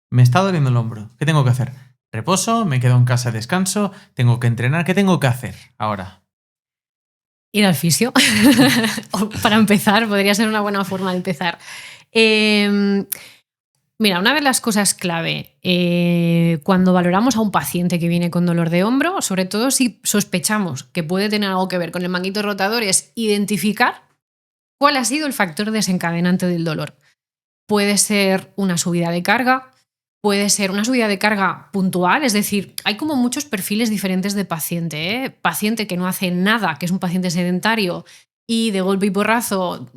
me está doliendo el hombro. ¿Qué tengo que hacer? ¿Reposo? ¿Me quedo en casa, descanso? ¿Tengo que entrenar? ¿Qué tengo que hacer ahora? Ir al fisio. Para empezar, podría ser una buena forma de empezar. Mira, una de las cosas clave cuando valoramos a un paciente que viene con dolor de hombro, sobre todo si sospechamos que puede tener algo que ver con el manguito rotador, es identificar cuál ha sido el factor desencadenante del dolor. Puede ser una subida de carga, puede ser una subida de carga puntual, es decir, hay como muchos perfiles diferentes de paciente. Paciente que no hace nada, que es un paciente sedentario y de golpe y porrazo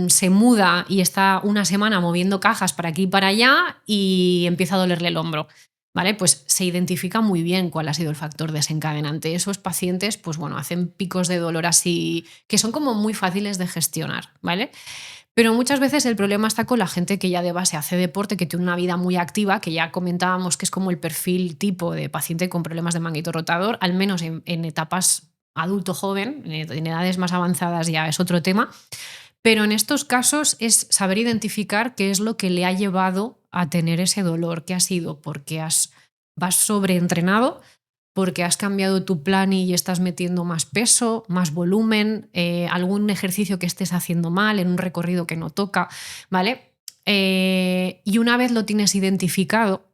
se muda y está una semana moviendo cajas para aquí y para allá y empieza a dolerle el hombro. ¿Vale? Pues se identifica muy bien cuál ha sido el factor desencadenante. Esos pacientes, pues bueno, hacen picos de dolor así que son como muy fáciles de gestionar, ¿vale? Pero muchas veces el problema está con la gente que ya de base hace deporte, que tiene una vida muy activa, que ya comentábamos que es como el perfil tipo de paciente con problemas de manguito rotador, al menos en etapas adulto joven, en edades más avanzadas ya es otro tema. Pero en estos casos es saber identificar qué es lo que le ha llevado a tener ese dolor, qué ha sido porque vas sobreentrenado, porque has cambiado tu plan y estás metiendo más peso, más volumen, algún ejercicio que estés haciendo mal en un recorrido que no toca, ¿vale? Y una vez lo tienes identificado,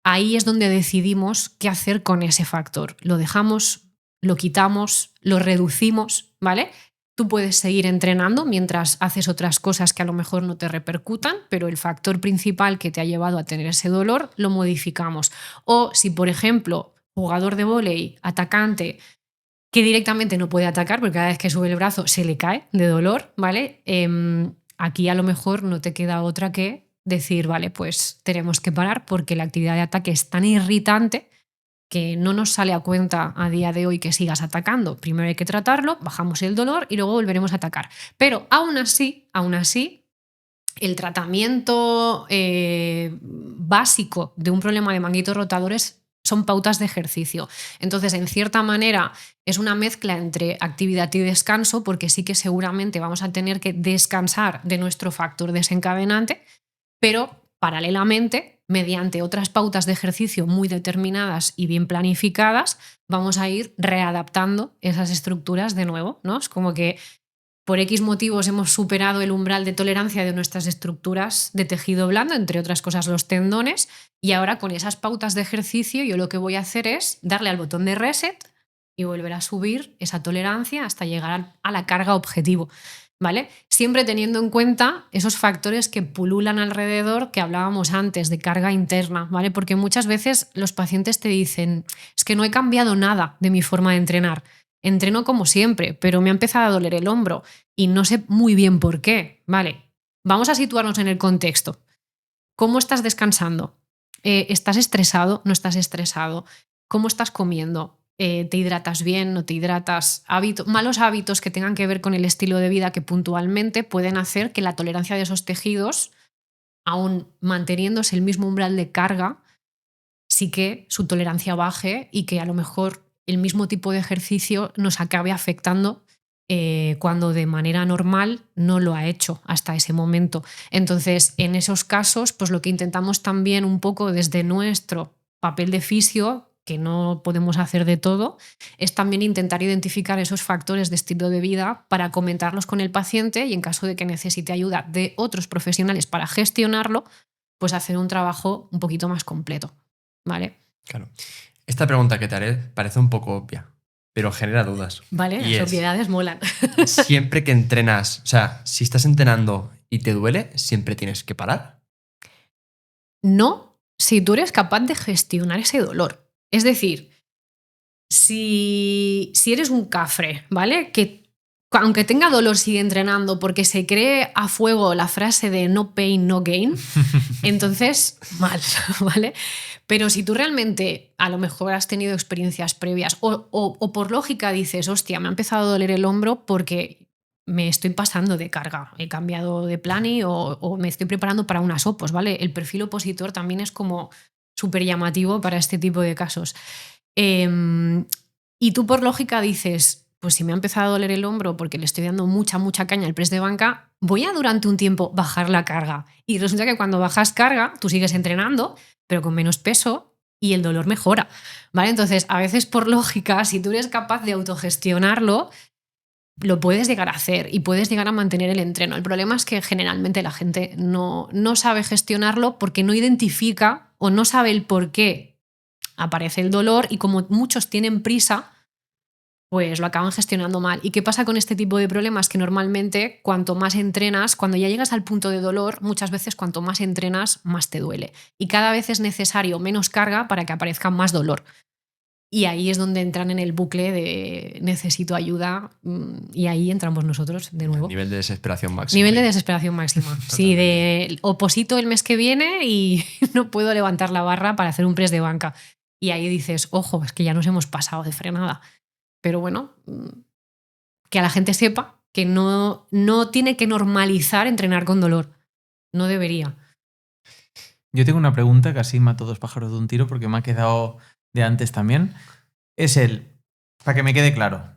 ahí es donde decidimos qué hacer con ese factor. Lo dejamos, lo quitamos, lo reducimos, ¿vale? Tú puedes seguir entrenando mientras haces otras cosas que a lo mejor no te repercutan, pero el factor principal que te ha llevado a tener ese dolor lo modificamos. O si, por ejemplo, jugador de vóley, atacante, que directamente no puede atacar porque cada vez que sube el brazo se le cae de dolor, ¿vale? Aquí a lo mejor no te queda otra que decir, vale, pues tenemos que parar porque la actividad de ataque es tan irritante que no nos sale a cuenta a día de hoy que sigas atacando. Primero hay que tratarlo, bajamos el dolor y luego volveremos a atacar. Pero aún así, el tratamiento básico de un problema de manguitos rotadores son pautas de ejercicio. Entonces, en cierta manera, es una mezcla entre actividad y descanso, porque sí que seguramente vamos a tener que descansar de nuestro factor desencadenante, pero paralelamente, mediante otras pautas de ejercicio muy determinadas y bien planificadas, vamos a ir readaptando esas estructuras de nuevo, ¿no? Es como que por X motivos hemos superado el umbral de tolerancia de nuestras estructuras de tejido blando, entre otras cosas los tendones, y ahora con esas pautas de ejercicio yo lo que voy a hacer es darle al botón de reset y volver a subir esa tolerancia hasta llegar a la carga objetivo, ¿vale? Siempre teniendo en cuenta esos factores que pululan alrededor que hablábamos antes de carga interna, ¿vale? Porque muchas veces los pacientes te dicen, es que no he cambiado nada de mi forma de entrenar. Entreno como siempre, pero me ha empezado a doler el hombro y no sé muy bien por qué. Vale, vamos a situarnos en el contexto. ¿Cómo estás descansando? ¿Estás estresado? ¿No estás estresado? ¿Cómo estás comiendo? ¿Te hidratas bien? ¿No te hidratas? Malos hábitos que tengan que ver con el estilo de vida que puntualmente pueden hacer que la tolerancia de esos tejidos, aún manteniéndose el mismo umbral de carga, sí que su tolerancia baje y que a lo mejor el mismo tipo de ejercicio nos acabe afectando cuando de manera normal no lo ha hecho hasta ese momento. Entonces, en esos casos, pues lo que intentamos también un poco desde nuestro papel de fisio, que no podemos hacer de todo, es también intentar identificar esos factores de estilo de vida para comentarlos con el paciente y en caso de que necesite ayuda de otros profesionales para gestionarlo, pues hacer un trabajo un poquito más completo. ¿Vale? Claro. Esta pregunta que te haré parece un poco obvia, pero genera dudas. Vale, Y las obviedades molan. siempre que entrenas, o sea, si estás entrenando y te duele, ¿siempre tienes que parar? No, si tú eres capaz de gestionar ese dolor. Es decir, si eres un cafre, ¿vale? Que aunque tenga dolor sigue entrenando porque se cree a fuego la frase de no pain, no gain, entonces mal, ¿vale? Pero si tú realmente a lo mejor has tenido experiencias previas o por lógica dices, hostia, me ha empezado a doler el hombro porque me estoy pasando de carga, he cambiado de plani o me estoy preparando para unas opos, ¿vale? El perfil opositor también es como súper llamativo para este tipo de casos. Y tú por lógica dices, pues si me ha empezado a doler el hombro porque le estoy dando mucha caña al press de banca, voy a durante un tiempo bajar la carga. Y resulta que cuando bajas carga, tú sigues entrenando, pero con menos peso y el dolor mejora, ¿vale? Entonces, a veces por lógica, si tú eres capaz de autogestionarlo, lo puedes llegar a hacer y puedes llegar a mantener el entreno. El problema es que generalmente la gente no sabe gestionarlo porque no identifica o no sabe el por qué aparece el dolor, y como muchos tienen prisa, pues lo acaban gestionando mal. ¿Y qué pasa con este tipo de problemas? Que normalmente cuanto más entrenas, cuando ya llegas al punto de dolor, muchas veces cuanto más entrenas, más te duele. Y cada vez es necesario menos carga para que aparezca más dolor. Y ahí es donde entran en el bucle de necesito ayuda, y ahí entramos nosotros de nuevo. Nivel de desesperación máxima. Nivel de desesperación máxima. Sí, de oposito el mes que viene y no puedo levantar la barra para hacer un press de banca. Y ahí dices, ojo, es que ya nos hemos pasado de frenada. Pero bueno, que a la gente sepa que no tiene que normalizar entrenar con dolor. No debería. Yo tengo una pregunta que así mato dos pájaros de un tiro porque me ha quedado de antes también. Es para que me quede claro.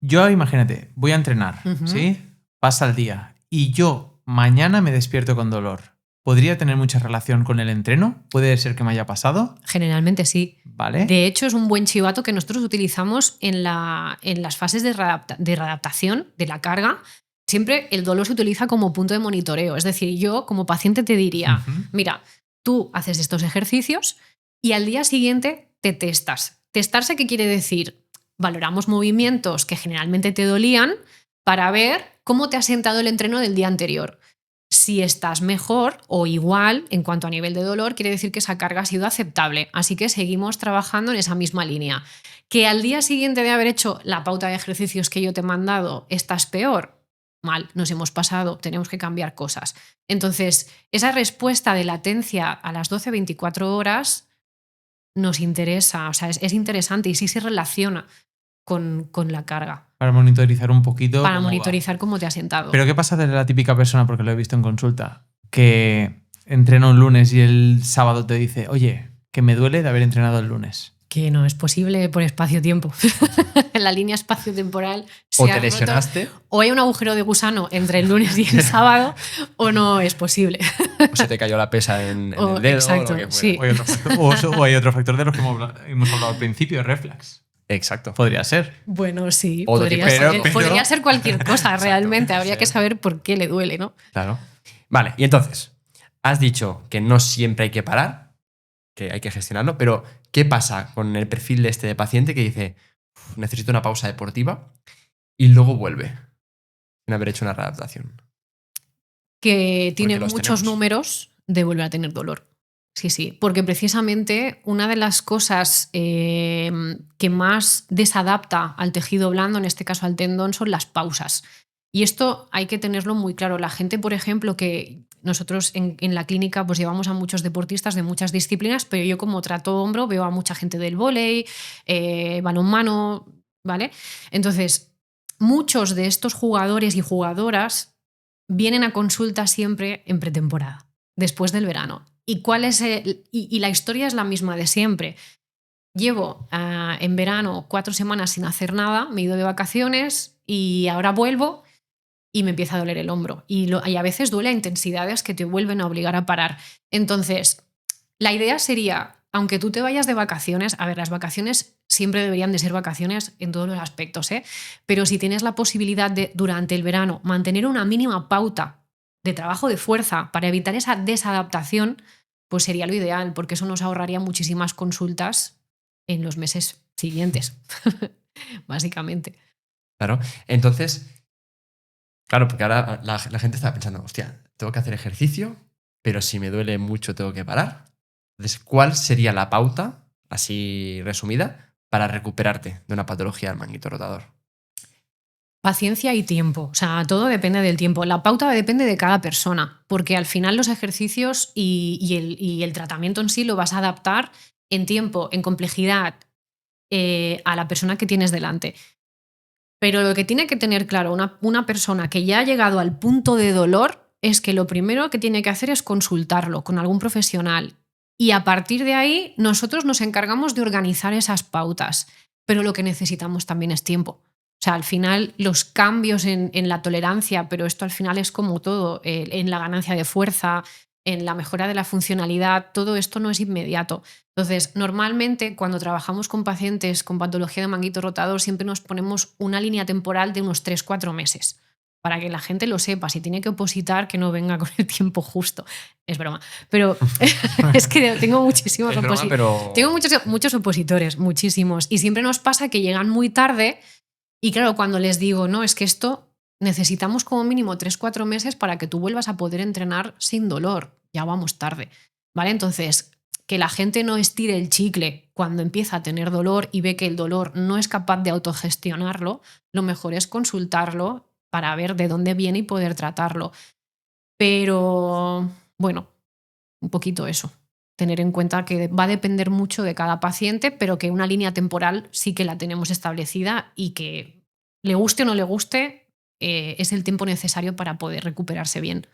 Yo, imagínate, voy a entrenar, ¿sí? Pasa el día y yo mañana me despierto con dolor. ¿Podría tener mucha relación con el entreno? ¿Puede ser que me haya pasado? Generalmente sí. Vale. De hecho, es un buen chivato que nosotros utilizamos en las fases de readaptación de la carga. Siempre el dolor se utiliza como punto de monitoreo. Es decir, yo como paciente te diría, mira, tú haces estos ejercicios y al día siguiente te testas. Testarse, ¿qué quiere decir? Valoramos movimientos que generalmente te dolían para ver cómo te ha sentado el entreno del día anterior. Si estás mejor o igual en cuanto a nivel de dolor, quiere decir que esa carga ha sido aceptable. Así que seguimos trabajando en esa misma línea. Que al día siguiente de haber hecho la pauta de ejercicios que yo te he mandado, estás peor. Mal, nos hemos pasado, tenemos que cambiar cosas. Entonces, esa respuesta de latencia a las 12-24 horas nos interesa, o sea, es interesante y sí se relaciona con la carga. Para monitorizar un poquito. Para monitorizar cómo te ha sentado. Pero ¿qué pasa de la típica persona, porque lo he visto en consulta, que entrena un lunes y el sábado te dice, oye, que me duele de haber entrenado el lunes? Que no es posible por espacio-tiempo. En la línea espacio-temporal o te lesionaste. O hay un agujero de gusano entre el lunes y el sábado, o no es posible. O se te cayó la pesa en el dedo. Exacto, o lo que fuera. sí. O hay otro factor de los que hemos hablado al principio, reflex. Exacto. Podría ser. Bueno, sí, Otro podría tipo, ser. pero- Podría ser cualquier cosa, Exacto, realmente. puede Habría ser. que saber por qué le duele, ¿no? Claro. Vale, y entonces, has dicho que no siempre hay que parar, que hay que gestionarlo, pero ¿qué pasa con el perfil de este paciente que dice, necesito una pausa deportiva y luego vuelve sin haber hecho una readaptación? Que tiene los muchos tenemos. números de volver a tener dolor. Sí, sí, porque precisamente una de las cosas que más desadapta al tejido blando, en este caso al tendón, son las pausas. Y esto hay que tenerlo muy claro. La gente, por ejemplo, que nosotros en la clínica pues llevamos a muchos deportistas de muchas disciplinas, pero yo como trato hombro veo a mucha gente del vóley, balonmano, ¿vale? Entonces, muchos de estos jugadores y jugadoras vienen a consulta siempre en pretemporada, después del verano. ¿Y cuál es y la historia es la misma de siempre? Llevo en verano 4 semanas sin hacer nada, me he ido de vacaciones y ahora vuelvo y me empieza a doler el hombro. Y a veces duele a intensidades que te vuelven a obligar a parar. Entonces, la idea sería, aunque tú te vayas de vacaciones, a ver, las vacaciones siempre deberían de ser vacaciones en todos los aspectos, ¿eh? Pero si tienes la posibilidad de, durante el verano, mantener una mínima pauta de trabajo de fuerza para evitar esa desadaptación, pues sería lo ideal, porque eso nos ahorraría muchísimas consultas en los meses siguientes, básicamente. Claro. Entonces, claro, porque ahora la gente está pensando, hostia, tengo que hacer ejercicio, pero si me duele mucho tengo que parar. Entonces, ¿cuál sería la pauta, así resumida, para recuperarte de una patología del manguito rotador? Paciencia y tiempo, o sea, todo depende del tiempo. La pauta depende de cada persona, porque al final los ejercicios y el tratamiento en sí lo vas a adaptar en tiempo, en complejidad, a la persona que tienes delante. Pero lo que tiene que tener claro una persona que ya ha llegado al punto de dolor es que lo primero que tiene que hacer es consultarlo con algún profesional. Y a partir de ahí nosotros nos encargamos de organizar esas pautas. Pero lo que necesitamos también es tiempo. O sea, al final los cambios en la tolerancia, pero esto al final es como todo, en la ganancia de fuerza, en la mejora de la funcionalidad, todo esto no es inmediato. Entonces, normalmente cuando trabajamos con pacientes con patología de manguito rotador, siempre nos ponemos una línea temporal de unos 3-4 meses, para que la gente lo sepa. Si tiene que opositar, que no venga con el tiempo justo. Es broma. Pero es que tengo muchísimos Es broma, pero... Tengo muchos opositores, muchísimos. Y siempre nos pasa que llegan muy tarde y claro, cuando les digo, no, es que esto necesitamos como mínimo 3-4 meses para que tú vuelvas a poder entrenar sin dolor. Ya vamos tarde, ¿vale? Entonces, que la gente no estire el chicle cuando empieza a tener dolor y ve que el dolor no es capaz de autogestionarlo, lo mejor es consultarlo para ver de dónde viene y poder tratarlo. Pero, bueno, un poquito eso. Tener en cuenta que va a depender mucho de cada paciente, pero que una línea temporal sí que la tenemos establecida y que le guste o no le guste, es el tiempo necesario para poder recuperarse bien.